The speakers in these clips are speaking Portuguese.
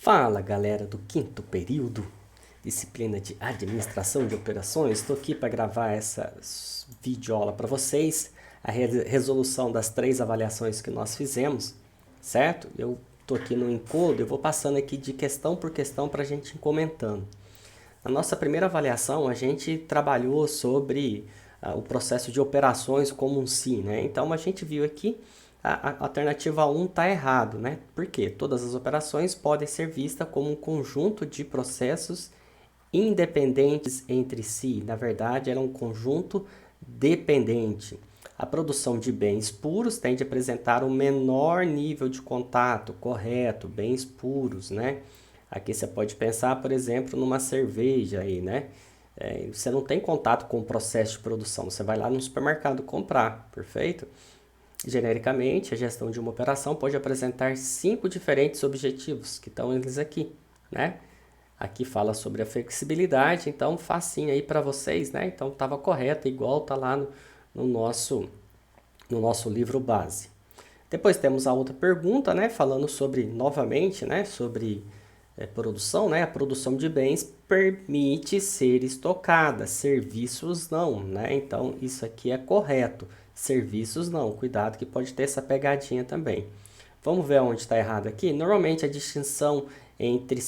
Fala galera do quinto período, disciplina de administração de operações. Estou aqui para gravar essa videoaula para vocês, a resolução das 3 avaliações que nós fizemos, certo? Eu estou aqui no encodo, eu vou passando aqui de questão por questão para a gente ir comentando. Na nossa primeira avaliação, a gente trabalhou sobre o processo de operações como um si, né? Então a gente viu aqui a alternativa 1 está errado, né? Por quê? Todas as operações podem ser vistas como um conjunto de processos independentes entre si. Na verdade, era um conjunto dependente. A produção de bens puros tende a apresentar um menor nível de contato, correto, bens puros, né? Aqui você pode pensar, por exemplo, numa cerveja aí, né? Você não tem contato com o processo de produção, você vai lá no supermercado comprar, perfeito? Genericamente, a gestão de uma operação pode apresentar 5 diferentes objetivos, que estão eles aqui, né? Aqui fala sobre a flexibilidade, então facinho aí para vocês, né? Então estava correto, igual está lá no nosso livro base. Depois temos a outra pergunta, né? Falando sobre, novamente, né? Sobre produção, né? A produção de bens permite ser estocada, serviços não, né? Então isso aqui é correto. Serviços não, cuidado que pode ter essa pegadinha também. Vamos ver onde está errado aqui? Normalmente a distinção entre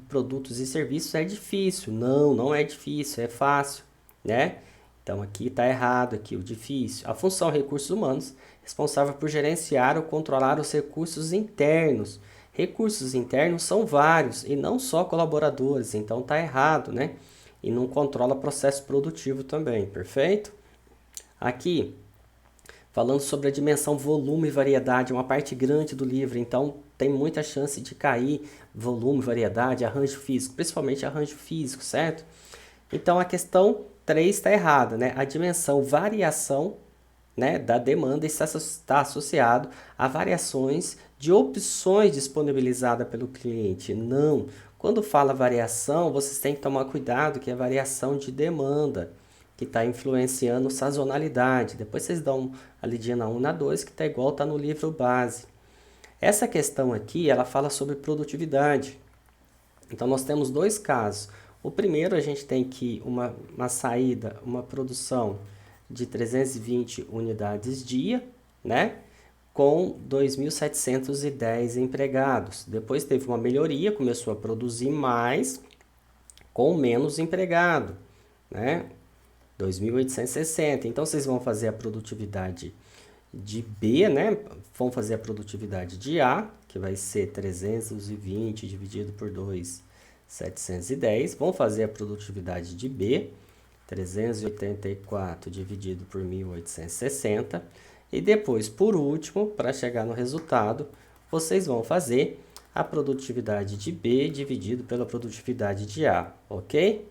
produtos e serviços é difícil. Não, não é difícil, é fácil, né? Então aqui está errado, aqui o difícil. A função recursos humanos, responsável por gerenciar ou controlar os recursos internos. Recursos internos são vários e não só colaboradores, então está errado, né? E não controla processo produtivo também, perfeito? Aqui falando sobre a dimensão volume e variedade, uma parte grande do livro, então tem muita chance de cair volume, variedade, arranjo físico, principalmente arranjo físico, certo? Então a questão 3 está errada, né? A dimensão variação, né, da demanda está associado a variações de opções disponibilizadas pelo cliente. Não. Quando fala variação, vocês têm que tomar cuidado que é variação de demanda, que está influenciando sazonalidade. Depois vocês dão a lidinha na 1 e na 2, que está igual está no livro base. Essa questão aqui, ela fala sobre produtividade. Então, nós temos 2 casos. O primeiro, a gente tem que uma saída, uma produção de 320 unidades dia, né? Com 2.710 empregados. Depois teve uma melhoria, começou a produzir mais com menos empregado, né? 2.860. Então, vocês vão fazer a produtividade de B, né? Vão fazer a produtividade de A, que vai ser 320 dividido por 2.710. Vão fazer a produtividade de B, 384 dividido por 1.860. E depois, por último, para chegar no resultado, vocês vão fazer a produtividade de B dividido pela produtividade de A, ok?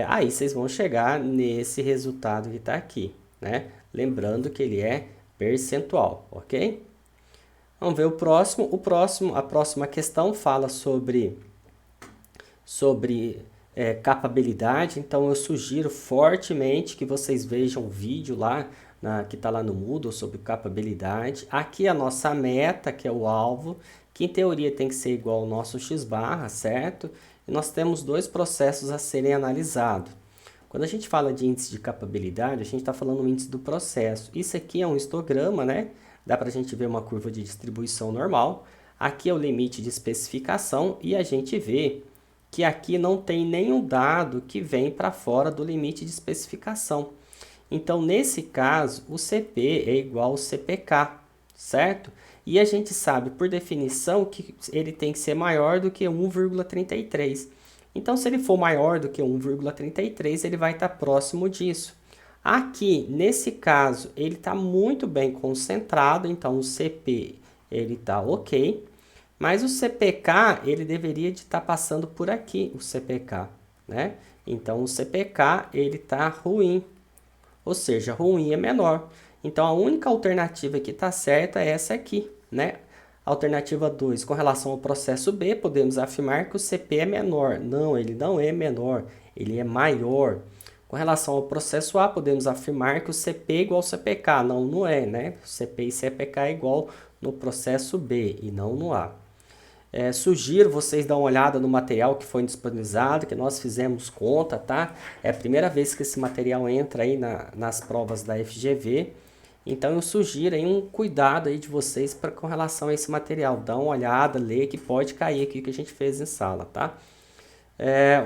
Aí vocês vão chegar nesse resultado que está aqui, né? Lembrando que ele é percentual, ok? Vamos ver o próximo. A próxima questão fala sobre capabilidade. Então eu sugiro fortemente que vocês vejam o vídeo lá, que está lá no Moodle sobre capabilidade. Aqui a nossa meta, que é o alvo, que em teoria tem que ser igual ao nosso x-barra, certo? E nós temos 2 processos a serem analisados. Quando a gente fala de índice de capabilidade, a gente está falando do índice do processo. Isso aqui é um histograma, né? Dá para a gente ver uma curva de distribuição normal. Aqui é o limite de especificação e a gente vê que aqui não tem nenhum dado que vem para fora do limite de especificação. Então, nesse caso, o CP é igual ao CPK, certo? E a gente sabe, por definição, que ele tem que ser maior do que 1,33. Então, se ele for maior do que 1,33, ele vai estar próximo disso. Aqui, nesse caso, ele está muito bem concentrado, então o CP ele está ok. Mas o CPK, ele deveria de estar passando por aqui, o CPK, né? Então, o CPK, ele está ruim. Ou seja, ruim é menor. Então, a única alternativa que está certa é essa aqui, né? Alternativa 2, com relação ao processo B, podemos afirmar que o CP é menor. Não, ele não é menor, ele é maior. Com relação ao processo A, podemos afirmar que o CP é igual ao CPK. Não, não é, né? CP e CPK é igual no processo B e não no A. Sugiro vocês dar uma olhada no material que foi disponibilizado, que nós fizemos conta, tá? É a primeira vez que esse material entra aí nas provas da FGV. Então eu sugiro aí um cuidado aí de vocês com relação a esse material. Dá uma olhada, lê, que pode cair aqui que a gente fez em sala, tá?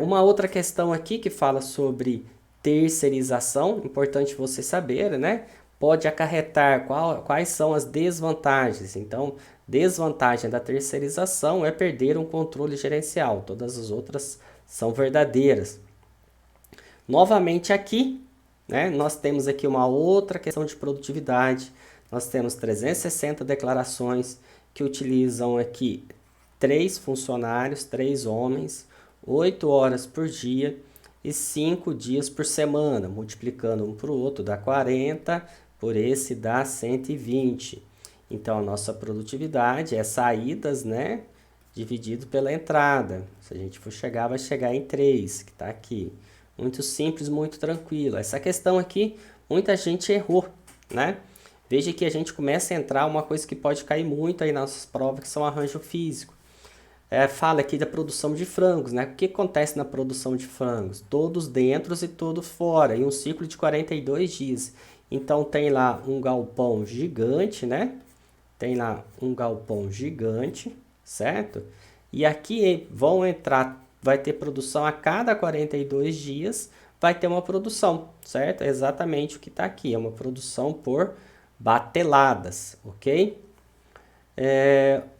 Uma outra questão aqui que fala sobre terceirização, importante você saber, né? Pode acarretar quais são as desvantagens. Então, desvantagem da terceirização é perder um controle gerencial. Todas as outras são verdadeiras. Novamente aqui, né, nós temos aqui uma outra questão de produtividade. Nós temos 360 declarações que utilizam aqui 3 funcionários, 3 homens, 8 horas por dia e 5 dias por semana. Multiplicando um para o outro dá 40, por esse dá 120. Então, a nossa produtividade é saídas, né, dividido pela entrada. Se a gente for chegar, vai chegar em 3, que está aqui. Muito simples, muito tranquilo. Essa questão aqui, muita gente errou, né? Veja que a gente começa a entrar uma coisa que pode cair muito aí nas nossas provas, que são arranjo físico. Fala aqui da produção de frangos, né? O que acontece na produção de frangos? Todos dentro e todos fora, em um ciclo de 42 dias. Então, tem lá um galpão gigante, né? Tem lá um galpão gigante, certo? E aqui vão entrar, vai ter produção a cada 42 dias, vai ter uma produção, certo? É exatamente o que está aqui, é uma produção por bateladas, ok?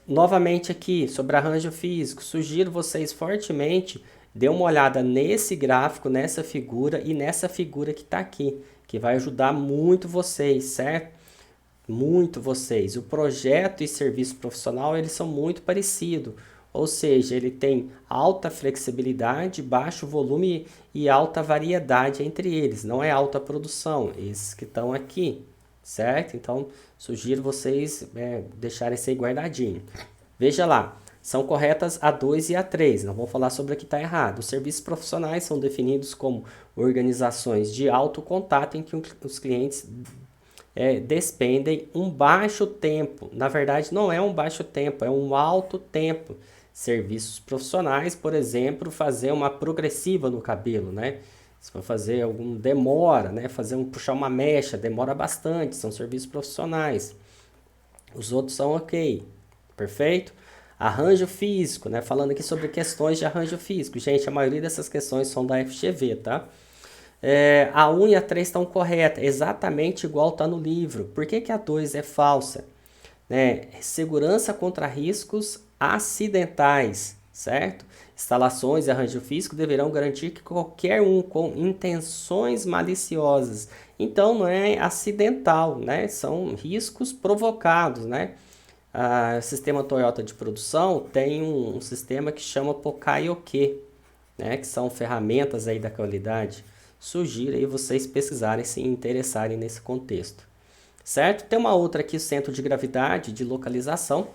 Novamente aqui, sobre arranjo físico, sugiro vocês fortemente, dê uma olhada nesse gráfico, nessa figura e nessa figura que está aqui, que vai ajudar muito vocês, certo? Muito vocês. O projeto e serviço profissional, eles são muito parecidos. Ou seja, ele tem alta flexibilidade, baixo volume e alta variedade entre eles. Não é alta produção, esses que estão aqui, certo? Então, sugiro vocês deixarem isso aí guardadinho. Veja lá, são corretas a 2 e a 3. Não vou falar sobre o que está errado. Os serviços profissionais são definidos como organizações de alto contato em que os clientes despendem um baixo tempo. Na verdade, não é um baixo tempo, é um alto tempo. Serviços profissionais, por exemplo, fazer uma progressiva no cabelo, né? Se for fazer algum demora, né? Puxar uma mecha, demora bastante, são serviços profissionais. Os outros são ok, perfeito? Arranjo físico, né? Falando aqui sobre questões de arranjo físico. Gente, a maioria dessas questões são da FGV, tá? A 1 e a 3 estão corretas, exatamente igual está no livro. Por que a 2 é falsa? Segurança contra riscos acidentais, certo? Instalações e arranjo físico deverão garantir que qualquer um com intenções maliciosas. Então, não é acidental, né? São riscos provocados, né? O sistema Toyota de produção tem um sistema que chama Poka-yoke, né? Que são ferramentas aí da qualidade. Sugiro aí vocês pesquisarem, se interessarem nesse contexto, certo? Tem uma outra aqui, centro de gravidade, de localização.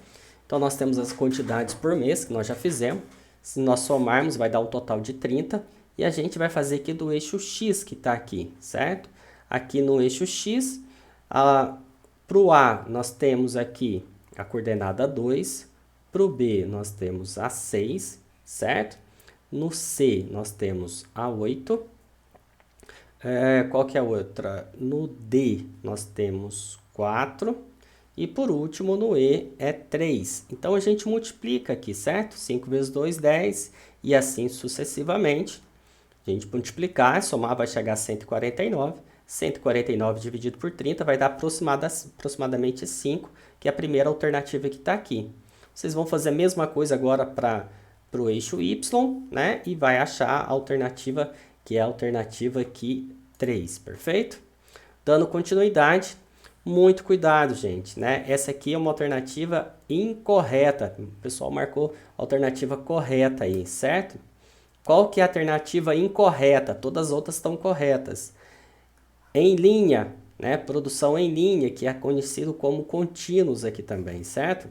Então, nós temos as quantidades por mês, que nós já fizemos. Se nós somarmos, vai dar um total de 30. E a gente vai fazer aqui do eixo X, que está aqui, certo? Aqui no eixo X, para o A, nós temos aqui a coordenada 2. Para o B, nós temos a 6, certo? No C, nós temos a 8. Qual que é a outra? No D, nós temos 4. E por último, no E, é 3. Então, a gente multiplica aqui, certo? 5 vezes 2, 10. E assim sucessivamente. A gente multiplicar, somar, vai chegar a 149. 149 dividido por 30 vai dar aproximadamente 5, que é a primeira alternativa que está aqui. Vocês vão fazer a mesma coisa agora para o eixo Y, né? E vai achar a alternativa, que é a alternativa aqui 3, perfeito? Dando continuidade, muito cuidado, gente, né? Essa aqui é uma alternativa incorreta. O pessoal marcou a alternativa correta aí, certo? Qual que é a alternativa incorreta? Todas as outras estão corretas. Em linha, né? Produção em linha, que é conhecido como contínuos aqui também, certo?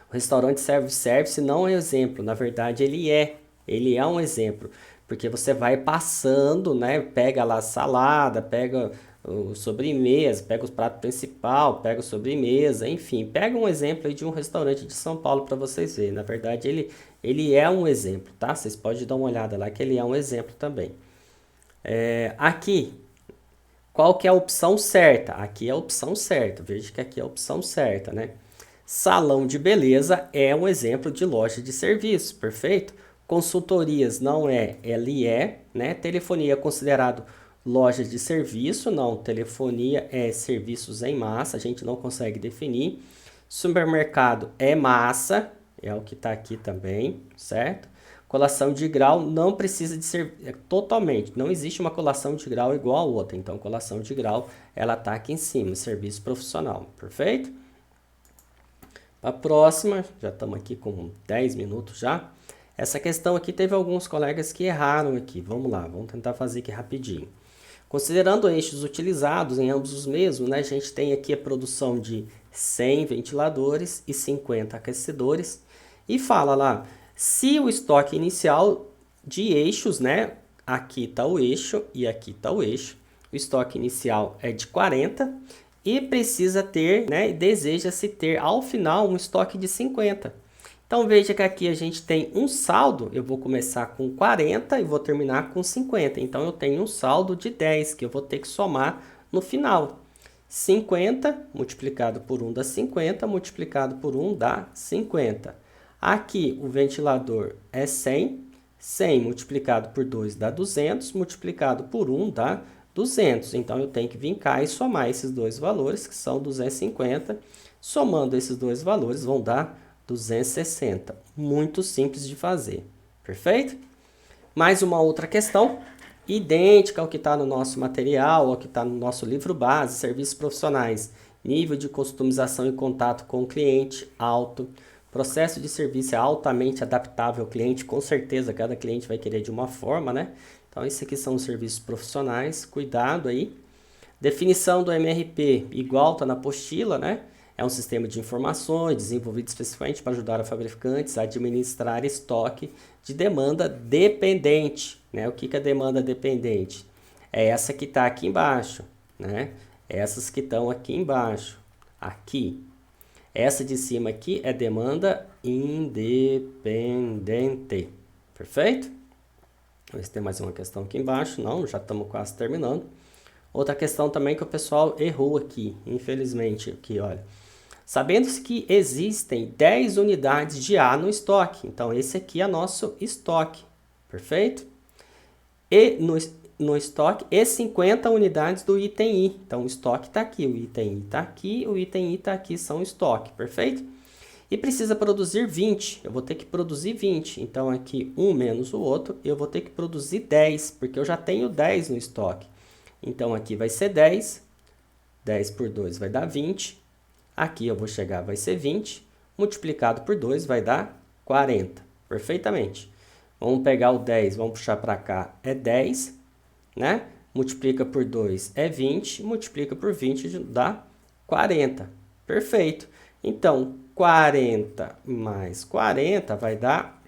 O restaurante self-service não é exemplo, na verdade ele é um exemplo, porque você vai passando, né? Pega lá a salada, pega o sobremesa, pega o prato principal, pega o sobremesa, enfim, pega um exemplo aí de um restaurante de São Paulo para vocês verem. Na verdade, ele é um exemplo, tá? Vocês podem dar uma olhada lá que ele é um exemplo também. Aqui, qual que é a opção certa? Aqui é a opção certa, veja que aqui é a opção certa, né? Salão de beleza é um exemplo de loja de serviço, perfeito? Consultorias não é, LE, né? Telefonia é considerado loja de serviço, não. Telefonia é serviços em massa, a gente não consegue definir. Supermercado é massa, é o que está aqui também, certo? Colação de grau não precisa de ser totalmente, não existe uma colação de grau igual a outra. Então, colação de grau, ela está aqui em cima, serviço profissional, perfeito? A próxima, já estamos aqui com 10 minutos já. Essa questão aqui teve alguns colegas que erraram aqui. Vamos lá, vamos tentar fazer aqui rapidinho. Considerando eixos utilizados em ambos os mesmos, né, a gente tem aqui a produção de 100 ventiladores e 50 aquecedores. E fala lá, se o estoque inicial de eixos, né, aqui está o eixo e aqui está o eixo, o estoque inicial é de 40 e precisa ter, né, deseja-se ter ao final um estoque de 50. Então veja que aqui a gente tem um saldo, eu vou começar com 40 e vou terminar com 50. Então eu tenho um saldo de 10 que eu vou ter que somar no final. 50 multiplicado por 1 dá 50, multiplicado por 1 dá 50. Aqui o ventilador é 100, 100 multiplicado por 2 dá 200, multiplicado por 1 dá 200. Então eu tenho que vir cá e somar esses dois valores, que são 250. Somando esses dois valores vão dar 260. Muito simples de fazer. Perfeito? Mais uma outra questão, idêntica ao que está no nosso material, ao que está no nosso livro base, serviços profissionais. Nível de customização e contato com o cliente alto. Processo de serviço é altamente adaptável ao cliente, com certeza cada cliente vai querer de uma forma, né? Então, esses aqui são os serviços profissionais, cuidado aí. Definição do MRP, igual está na apostila, né? É um sistema de informações desenvolvido especificamente para ajudar a fabricantes a administrar estoque de demanda dependente, né? O que é demanda dependente? É essa que está aqui embaixo, né? Essas que estão aqui embaixo, aqui. Essa de cima aqui é demanda independente, perfeito? Vamos ver se tem mais uma questão aqui embaixo. Não, já estamos quase terminando. Outra questão também que o pessoal errou aqui, infelizmente, aqui, olha. Sabendo-se que existem 10 unidades de A no estoque. Então, esse aqui é nosso estoque, perfeito? E no estoque, e 50 unidades do item I. Então, o estoque está aqui, o item I está aqui, o item I está aqui, são o estoque, perfeito? E precisa produzir 20, eu vou ter que produzir 20. Então, aqui, um menos o outro, eu vou ter que produzir 10, porque eu já tenho 10 no estoque. Então, aqui vai ser 10, 10 por 2 vai dar 20. Aqui eu vou chegar, vai ser 20, multiplicado por 2 vai dar 40, perfeitamente. Vamos pegar o 10, vamos puxar para cá, é 10, né? Multiplica por 2 é 20, multiplica por 20 dá 40, perfeito. Então, 40 mais 40 vai dar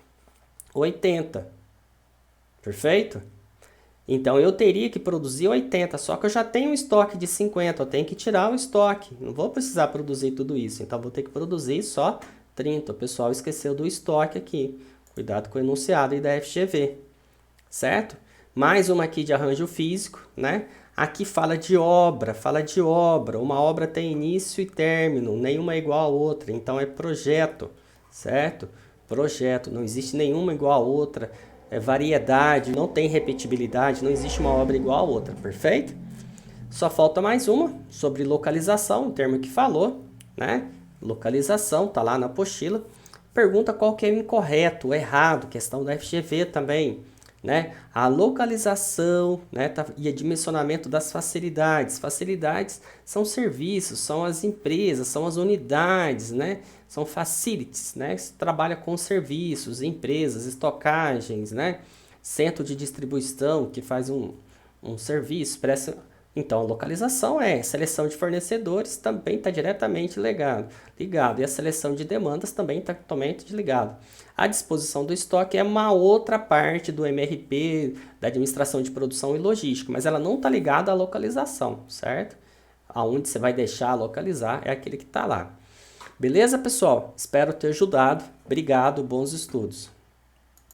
80, perfeito? Então, eu teria que produzir 80, só que eu já tenho um estoque de 50, eu tenho que tirar o estoque. Não vou precisar produzir tudo isso, então vou ter que produzir só 30. O pessoal esqueceu do estoque aqui. Cuidado com o enunciado aí da FGV, certo? Mais uma aqui de arranjo físico, né? Aqui fala de obra. Uma obra tem início e término, nenhuma é igual a outra, então é projeto, certo? Projeto, não existe nenhuma igual a outra. É variedade, não tem repetibilidade, não existe uma obra igual a outra, perfeito? Só falta mais uma, sobre localização, um termo que falou, né? Localização, tá lá na apostila. Pergunta qual que é o incorreto, o errado, questão da FGV também, né? A localização, né, e o dimensionamento das facilidades. Facilidades são serviços, são as empresas, são as unidades, né? São facilities, né? Você trabalha com serviços, empresas, estocagens, né? Centro de distribuição que faz um serviço, presta Então, a localização seleção de fornecedores, também está diretamente ligado. E a seleção de demandas também está totalmente ligado. A disposição do estoque é uma outra parte do MRP, da administração de produção e logística, mas ela não está ligada à localização, certo? Aonde você vai deixar localizar é aquele que está lá. Beleza, pessoal? Espero ter ajudado. Obrigado, bons estudos.